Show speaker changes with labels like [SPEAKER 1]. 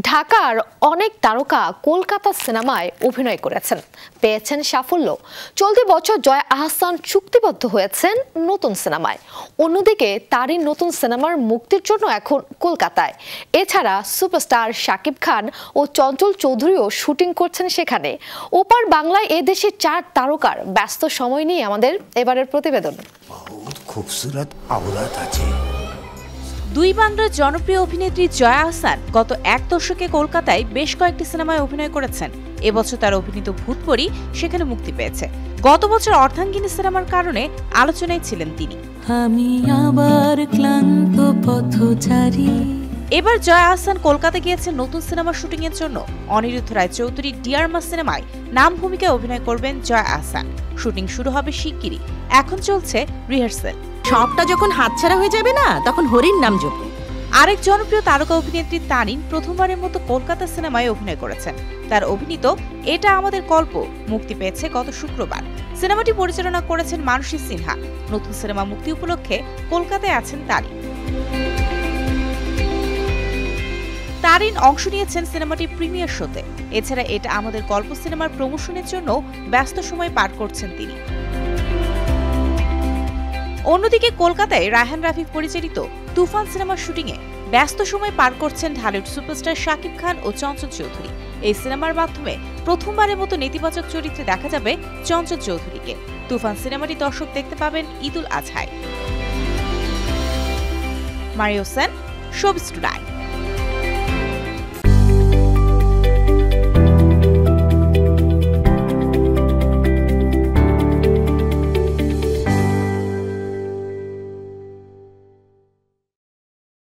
[SPEAKER 1] ঢাকার অনেক তারকা কলকাতা সিনেমায় অভিনয় করেছেন, পেয়েছেন সাফল্য। চলতি বছর জয়া আহসান চুক্তিবদ্ধ হয়েছেন নতুন সিনেমায়। অন্যদিকে তারই নতুন সিনেমার মুক্তির জন্য এখন কলকাতায়। এছাড়া সুপারস্টার শাকিব খান ও চঞ্চল চৌধুরীও শুটিং করছেন সেখানে। ওপার বাংলায় এদেশে 4 তারকার ব্যস্ত সময় নিয়ে আমাদের এবারের প্রতিবেদন।
[SPEAKER 2] খুবসুরত আওলাদ আছে।
[SPEAKER 3] দুই বাংলার জনপ্রিয় অভিনেত্রী জয়া আহসান গত 1 দশকে কলকাতায় বেশ কয়েকটি সিনেমায় অভিনয় করেছেন। এবছর তার অভিনীত ভূতপরী সেখানে মুক্তি পেয়েছে। গত বছর অর্ধাঙ্গিনী সিনেমার কারণে আলোচনায় ছিলেন তিনি।
[SPEAKER 4] আমি আবার ক্লান্ত পথচারী।
[SPEAKER 3] এবার জয়া আহসান কলকাতা গিয়েছেন নতুন সিনেমার শুটিং এর জন্য। অনিরুদ্ধ রায় চৌধুরী ডিয়ার মা সিনেমায় নাম ভূমিকায় অভিনয় করবেন জয়া আহসান। শুটিং শুরু হবে শিগগিরই। এখন চলছে রিহার্সেল।
[SPEAKER 5] সবটা যখন হাতছাড়া হয়ে যাবে না, তখন হরির নাম জপো।
[SPEAKER 3] আরেক জনপ্রিয় তারকা অভিনেত্রী তারিন প্রথমবারের মতো কলকাতা সিনেমায় অভিনয় করেছেন। তার অভিনীত এটা আমাদের গল্প মুক্তি পেয়েছে গত শুক্রবার। সিনেমাটি পরিচালনা করেছেন মানসী সিনহা। নতুন সিনেমা মুক্তি উপলক্ষে কলকাতায় আছেন তারিন অংশ নিয়েছেন সিনেমাটির প্রিমিয়ার শোতে। এছাড়া এটা আমাদের গল্প সিনেমার প্রমোশনের জন্য ব্যস্ত সময় পার করছেন তিনি। অন্যদিকে কলকাতায় রায়হান রাফি পরিচালিত তুফান সিনেমার শুটিংয়ে ব্যস্ত সময় পার করছেন ঢালিউড সুপারস্টার শাকিব খান ও চঞ্চল চৌধুরী। এই সিনেমার মাধ্যমে প্রথমবারের মতো নেতিবাচক চরিত্রে দেখা যাবে চঞ্চল চৌধুরীকে। তুফান সিনেমাটি দর্শক দেখতে পাবেন ঈদুল আজহায়। Mario Sen, showbiz today.